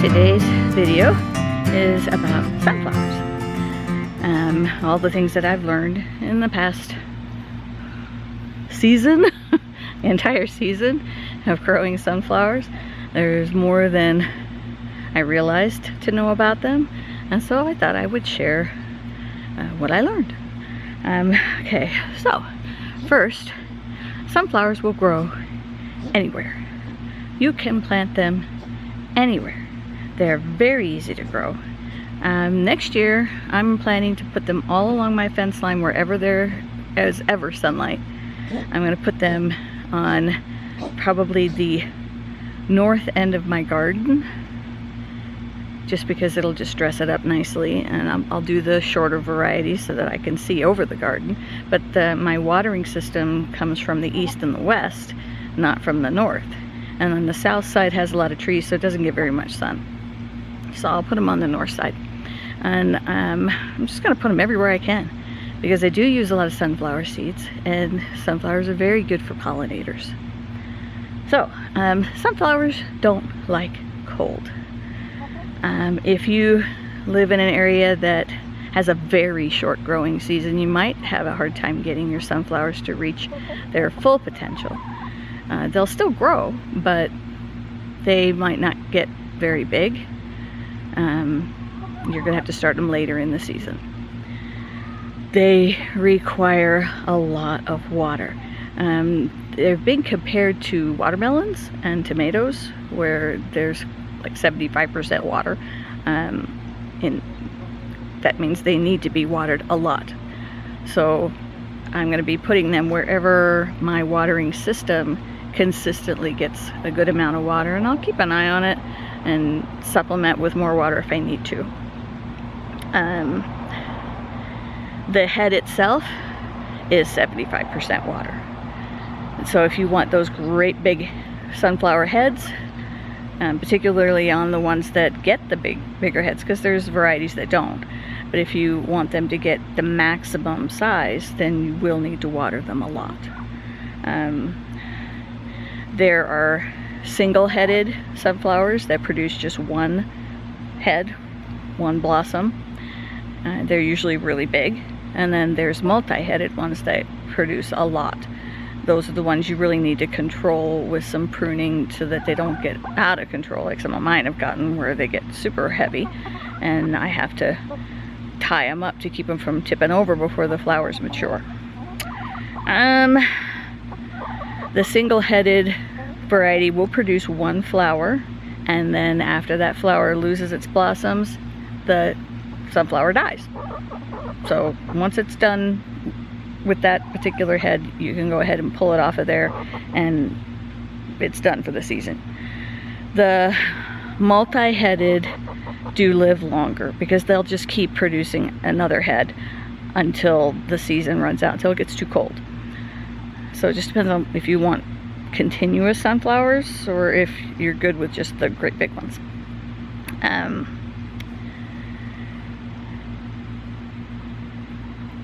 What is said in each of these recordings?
Today's video is about sunflowers. All the things that I've learned in the past season, the entire season of growing sunflowers. There's more than I realized to know about them, and so I thought I would share what I learned. Okay, so first, sunflowers will grow anywhere. You can plant them anywhere. They're very easy to grow. Next year, I'm planning to put them all along my fence line wherever there is ever sunlight. I'm going to put them on probably the north end of my garden, just because it'll just dress it up nicely, and I'll do the shorter variety so that I can see over the garden. But my watering system comes from the east and the west, not from the north. And then the south side has a lot of trees, so it doesn't get very much sun. So I'll put them on the north side. And I'm just going to put them everywhere I can, because I do use a lot of sunflower seeds, and sunflowers are very good for pollinators. So, sunflowers don't like cold. If you live in an area that has a very short growing season, you might have a hard time getting your sunflowers to reach their full potential. They'll still grow, but they might not get very big. You're going to have to start them later in the season. They require a lot of water. They've been compared to watermelons and tomatoes, where there's like 75% water. That means they need to be watered a lot. So I'm going to be putting them wherever my watering system consistently gets a good amount of water, and I'll keep an eye on it and supplement with more water if I need to. The head itself is 75% water. And so if you want those great big sunflower heads, particularly on the ones that get the bigger heads, because there's varieties that don't, but if you want them to get the maximum size, then you will need to water them a lot. There are single-headed sunflowers that produce just one head, one blossom. They're usually really big. And then there's multi-headed ones that produce a lot. Those are the ones you really need to control with some pruning so that they don't get out of control, like some of mine have gotten, where they get super heavy and I have to tie them up to keep them from tipping over before the flowers mature. The single-headed variety will produce one flower, and then after that flower loses its blossoms, the sunflower dies. So once it's done with that particular head, you can go ahead and pull it off of there, and it's done for the season. The multi-headed do live longer, because they'll just keep producing another head until the season runs out, until it gets too cold. So it just depends on if you want continuous sunflowers or if you're good with just the great big ones.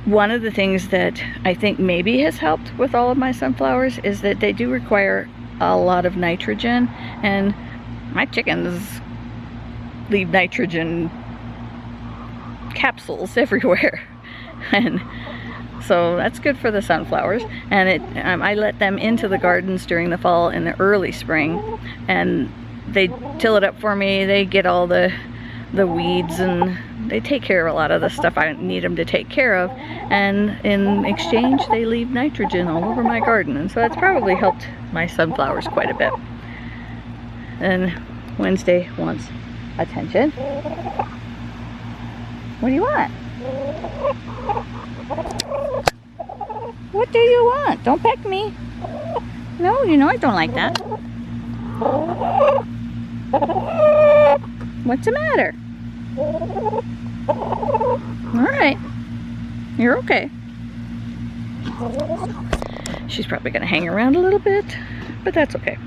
One of the things that I think maybe has helped with all of my sunflowers is that they do require a lot of nitrogen, and my chickens leave nitrogen capsules everywhere. And so that's good for the sunflowers. And I let them into the gardens during the fall and the early spring, and they till it up for me. They get all the weeds, and they take care of a lot of the stuff I need them to take care of, and in exchange they leave nitrogen all over my garden, and so that's probably helped my sunflowers quite a bit. And Wednesday wants attention. What do you want? What do you want? Don't peck me. No, you know I don't like that. What's the matter? Alright. You're okay. She's probably going to hang around a little bit, but that's okay.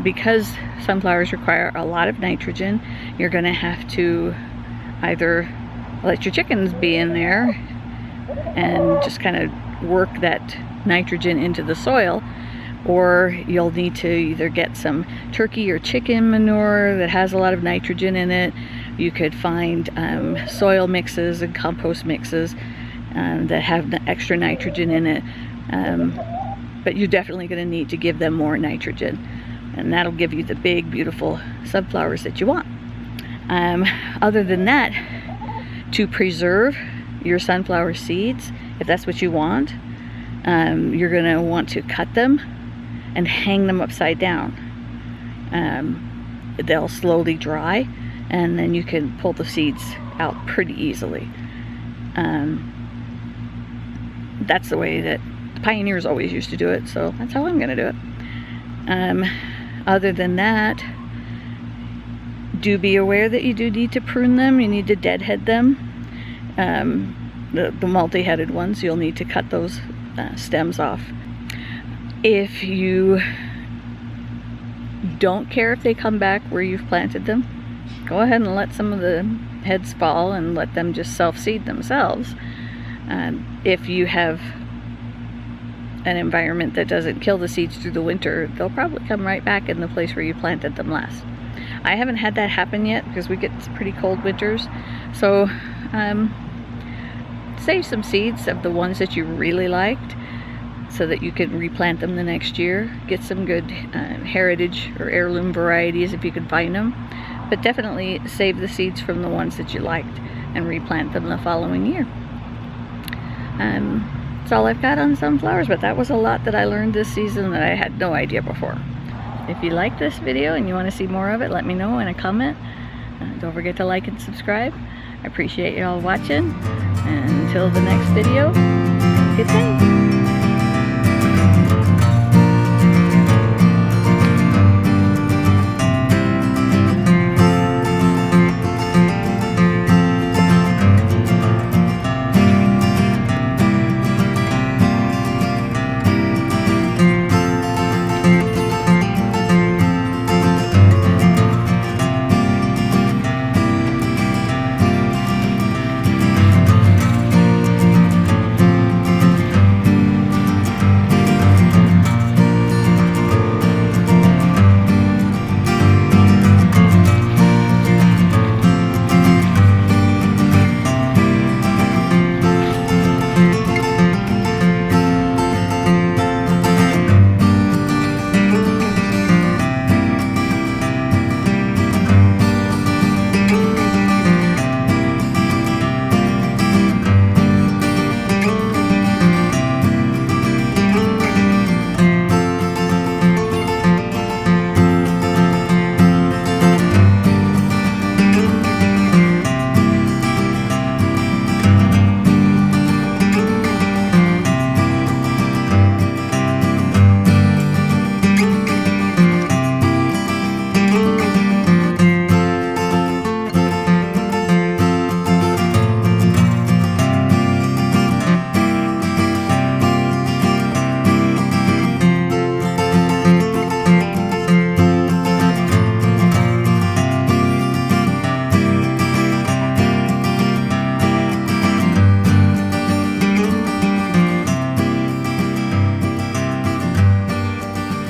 Because sunflowers require a lot of nitrogen, you're going to have to either let your chickens be in there and just kind of work that nitrogen into the soil, or you'll need to either get some turkey or chicken manure that has a lot of nitrogen in it. You could find soil mixes and compost mixes that have extra nitrogen in it, but you're definitely going to need to give them more nitrogen, and that'll give you the big beautiful sunflowers that you want. Other than that, to preserve your sunflower seeds, if that's what you want, you're going to want to cut them and hang them upside down. They'll slowly dry, and then you can pull the seeds out pretty easily. That's the way that the pioneers always used to do it, so that's how I'm going to do it. Other than that, do be aware that you do need to prune them. You need to deadhead them. The multi-headed ones, you'll need to cut those stems off. If you don't care if they come back where you've planted them, go ahead and let some of the heads fall and let them just self-seed themselves. If you have an environment that doesn't kill the seeds through the winter, they'll probably come right back in the place where you planted them last. I haven't had that happen yet because we get pretty cold winters, so save some seeds of the ones that you really liked so that you can replant them the next year. Get some good heritage or heirloom varieties if you can find them, but definitely save the seeds from the ones that you liked and replant them the following year. That's all I've got on sunflowers, but that was a lot that I learned this season that I had no idea before. If you like this video and you want to see more of it, let me know in a comment. Don't forget to like and subscribe. I appreciate you all watching. And until the next video, good day.